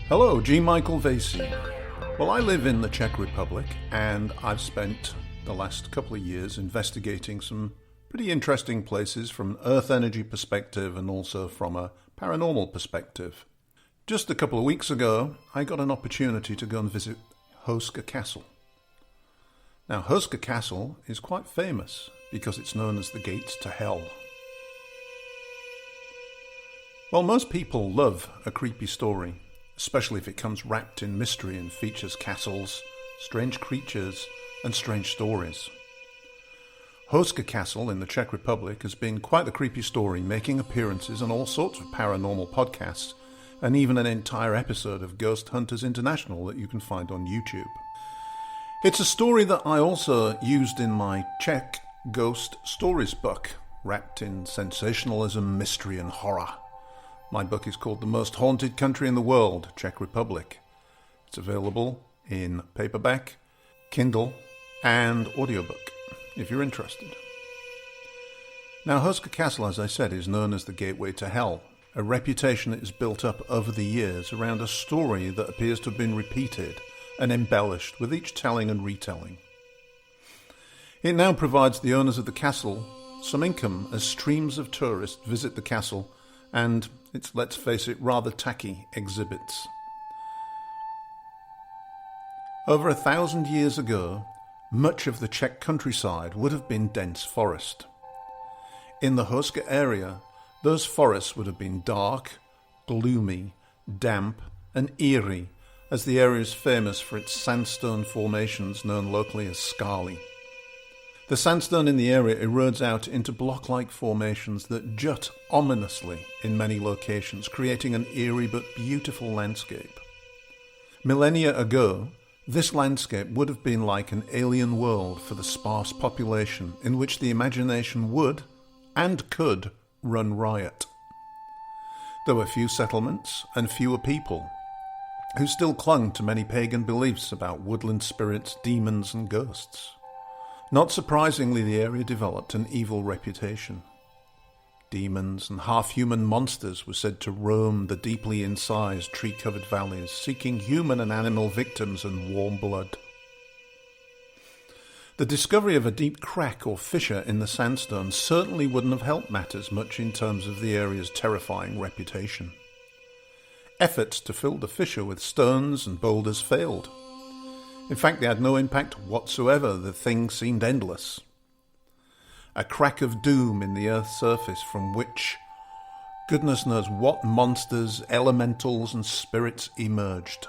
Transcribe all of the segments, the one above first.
Hello, G. Michael Vasey. Well, I live in the Czech Republic, and I've spent the last couple of years investigating some pretty interesting places from an Earth energy perspective and also from a paranormal perspective. Just a couple of weeks ago, I got an opportunity to go and visit Houska Castle. Now, Houska Castle is quite famous because it's known as the gates to hell. Well, most people love a creepy story, especially if it comes wrapped in mystery and features castles, strange creatures, and strange stories. Houska Castle in the Czech Republic has been quite the creepy story, making appearances on all sorts of paranormal podcasts, and even an entire episode of Ghost Hunters International that you can find on YouTube. It's a story that I also used in my Czech Ghost Stories book, wrapped in sensationalism, mystery, and horror. My book is called The Most Haunted Country in the World, Czech Republic. It's available in paperback, Kindle, and audiobook, if you're interested. Now, Houska Castle, as I said, is known as the Gateway to Hell, a reputation that is built up over the years around a story that appears to have been repeated and embellished with each telling and retelling. It now provides the owners of the castle some income as streams of tourists visit the castle and its, let's face it, rather tacky exhibits. Over 1,000 years ago, much of the Czech countryside would have been dense forest. In the Houska area, those forests would have been dark, gloomy, damp, and eerie, as the area is famous for its sandstone formations known locally as scarly. The sandstone in the area erodes out into block-like formations that jut ominously in many locations, creating an eerie but beautiful landscape. Millennia ago, this landscape would have been like an alien world for the sparse population in which the imagination would, and could, run riot. There were few settlements and fewer people, who still clung to many pagan beliefs about woodland spirits, demons, and ghosts. Not surprisingly, the area developed an evil reputation. Demons and half-human monsters were said to roam the deeply incised, tree-covered valleys, seeking human and animal victims and warm blood. The discovery of a deep crack or fissure in the sandstone certainly wouldn't have helped matters much in terms of the area's terrifying reputation. Efforts to fill the fissure with stones and boulders failed. In fact, they had no impact whatsoever. The thing seemed endless. A crack of doom in the Earth's surface from which goodness knows what monsters, elementals, and spirits emerged.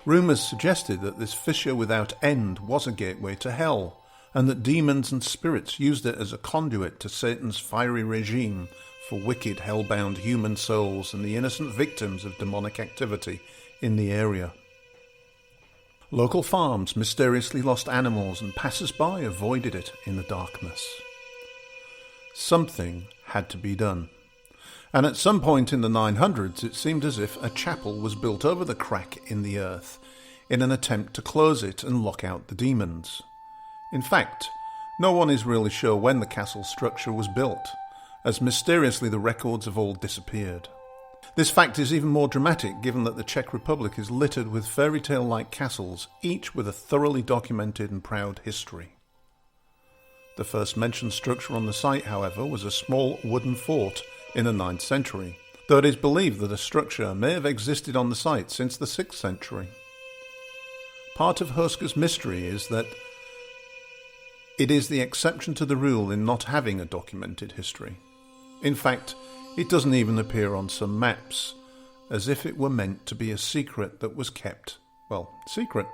Rumours suggested that this fissure without end was a gateway to hell, and that demons and spirits used it as a conduit to Satan's fiery regime for wicked, hell-bound human souls and the innocent victims of demonic activity in the area. Local farms mysteriously lost animals, and passers-by avoided it in the darkness. Something had to be done. And at some point in the 900s, it seemed as if a chapel was built over the crack in the earth in an attempt to close it and lock out the demons. In fact, no one is really sure when the castle structure was built, as mysteriously the records have all disappeared. This fact is even more dramatic given that the Czech Republic is littered with fairy tale-like castles, each with a thoroughly documented and proud history. The first mentioned structure on the site, however, was a small wooden fort in the 9th century, though it is believed that a structure may have existed on the site since the 6th century. Part of Houska's mystery is that it is the exception to the rule in not having a documented history. In fact, it doesn't even appear on some maps, as if it were meant to be a secret that was kept, well, secret.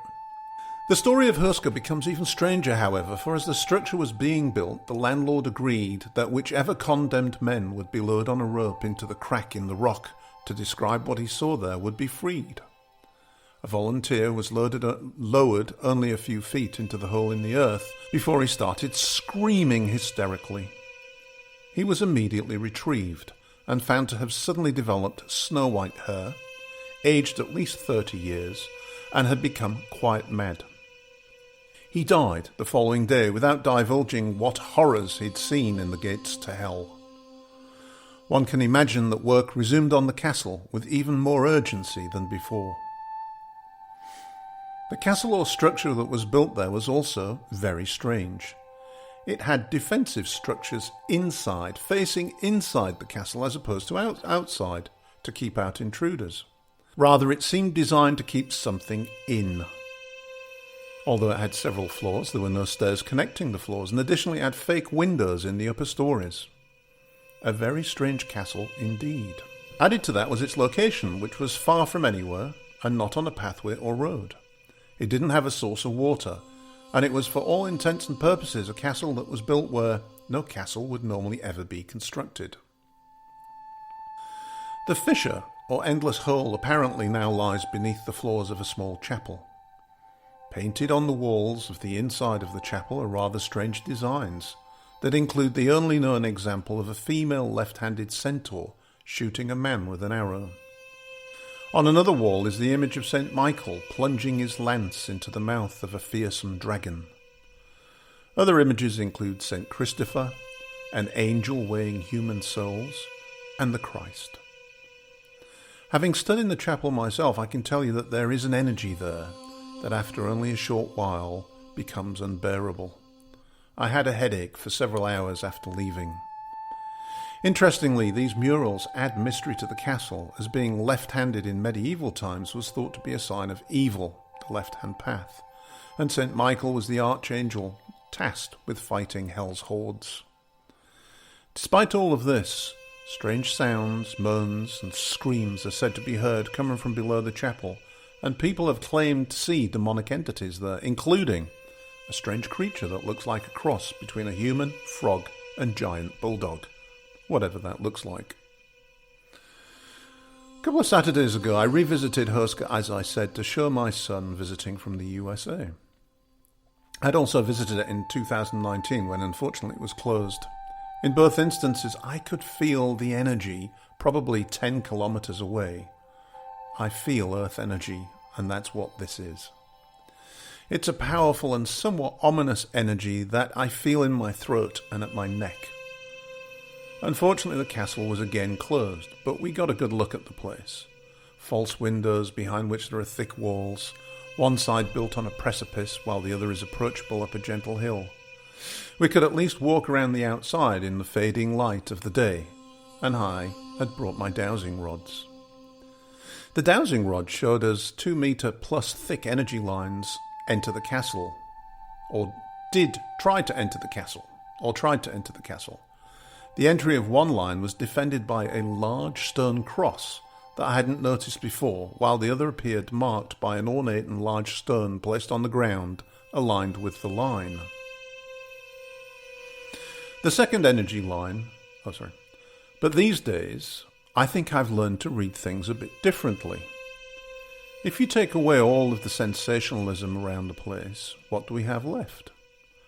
The story of Houska becomes even stranger, however, for as the structure was being built, the landlord agreed that whichever condemned men would be lowered on a rope into the crack in the rock to describe what he saw there would be freed. A volunteer was lowered only a few feet into the hole in the earth before he started screaming hysterically. He was immediately retrieved and found to have suddenly developed snow-white hair, aged at least 30 years, and had become quite mad. He died the following day without divulging what horrors he'd seen in the gates to hell. One can imagine that work resumed on the castle with even more urgency than before. The castle or structure that was built there was also very strange. It had defensive structures inside, facing inside the castle as opposed to outside, to keep out intruders. Rather, it seemed designed to keep something in. Although it had several floors, there were no stairs connecting the floors, and additionally it had fake windows in the upper stories. A very strange castle indeed. Added to that was its location, which was far from anywhere and not on a pathway or road. It didn't have a source of water, and it was for all intents and purposes a castle that was built where no castle would normally ever be constructed. The fissure, or endless hole, apparently now lies beneath the floors of a small chapel. Painted on the walls of the inside of the chapel are rather strange designs that include the only known example of a female left-handed centaur shooting a man with an arrow. On another wall is the image of St. Michael plunging his lance into the mouth of a fearsome dragon. Other images include St. Christopher, an angel weighing human souls, and the Christ. Having studied the chapel myself, I can tell you that there is an energy there that after only a short while becomes unbearable. I had a headache for several hours after leaving. Interestingly, these murals add mystery to the castle, as being left-handed in medieval times was thought to be a sign of evil, the left-hand path, and St. Michael was the archangel tasked with fighting hell's hordes. Despite all of this, strange sounds, moans and screams are said to be heard coming from below the chapel, and people have claimed to see demonic entities there, including a strange creature that looks like a cross between a human, frog and giant bulldog, whatever that looks like. A couple of Saturdays ago I revisited Houska, as I said, to show my son visiting from the USA. I'd also visited it in 2019 when unfortunately it was closed. In both instances I could feel the energy probably 10 kilometers away. I feel earth energy, and that's what this is. It's a powerful and somewhat ominous energy that I feel in my throat and at my neck. Unfortunately, the castle was again closed, but we got a good look at the place. False windows behind which there are thick walls, one side built on a precipice while the other is approachable up a gentle hill. We could at least walk around the outside in the fading light of the day, and I had brought my dowsing rods. The dowsing rod showed us 2-meter plus thick energy lines enter the castle, or tried to enter the castle. The entry of one line was defended by a large stone cross that I hadn't noticed before, while the other appeared marked by an ornate and large stone placed on the ground, aligned with the line. The second energy line... But these days, I think I've learned to read things a bit differently. If you take away all of the sensationalism around the place, what do we have left?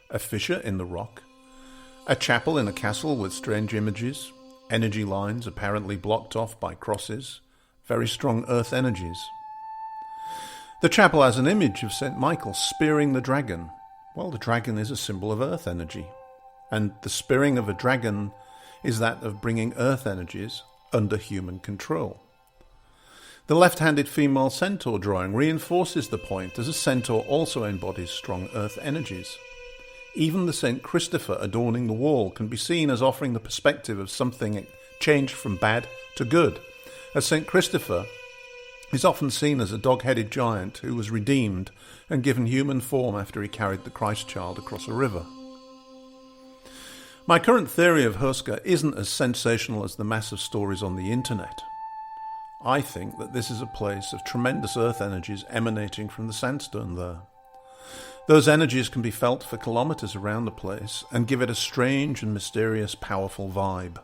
A fissure in the rock, a chapel in a castle with strange images, energy lines apparently blocked off by crosses, very strong earth energies. The chapel has an image of St. Michael spearing the dragon. Well, the dragon is a symbol of earth energy, and the spearing of a dragon is that of bringing earth energies under human control. The left-handed female centaur drawing reinforces the point, as a centaur also embodies strong earth energies. Even the St. Christopher adorning the wall can be seen as offering the perspective of something changed from bad to good, as St. Christopher is often seen as a dog-headed giant who was redeemed and given human form after he carried the Christ child across a river. My current theory of Houska isn't as sensational as the massive stories on the internet. I think that this is a place of tremendous earth energies emanating from the sandstone there. Those energies can be felt for kilometers around the place and give it a strange and mysterious, powerful vibe.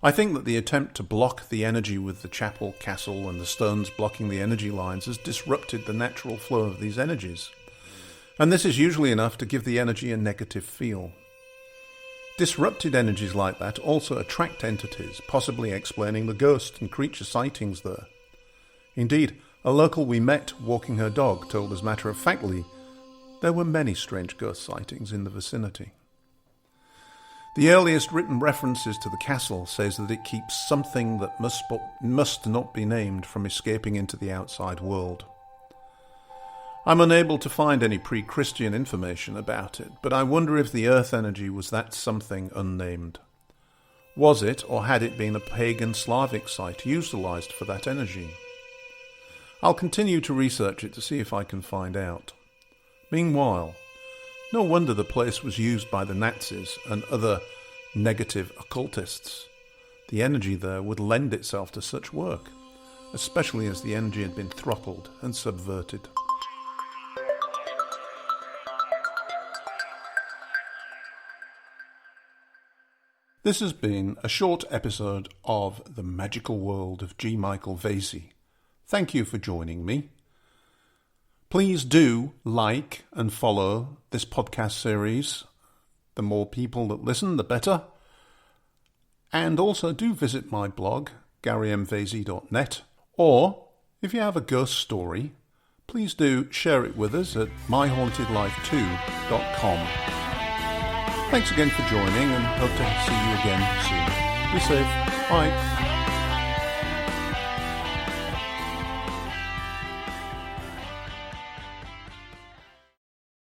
I think that the attempt to block the energy with the chapel, castle, and the stones blocking the energy lines has disrupted the natural flow of these energies, and this is usually enough to give the energy a negative feel. Disrupted energies like that also attract entities, possibly explaining the ghost and creature sightings there. Indeed, a local we met walking her dog told us matter-of-factly there were many strange ghost sightings in the vicinity. The earliest written references to the castle says that it keeps something that must not be named from escaping into the outside world. I'm unable to find any pre-Christian information about it, but I wonder if the earth energy was that something unnamed. Was it, or had it been a pagan Slavic site utilised for that energy? I'll continue to research it to see if I can find out. Meanwhile, no wonder the place was used by the Nazis and other negative occultists. The energy there would lend itself to such work, especially as the energy had been throttled and subverted. This has been a short episode of The Magical World of G. Michael Vasey. Thank you for joining me. Please do like and follow this podcast series. The more people that listen, the better. And also do visit my blog, garymvasey.net. Or, if you have a ghost story, please do share it with us at myhauntedlife2.com. Thanks again for joining and hope to see you again soon. Be safe. Bye.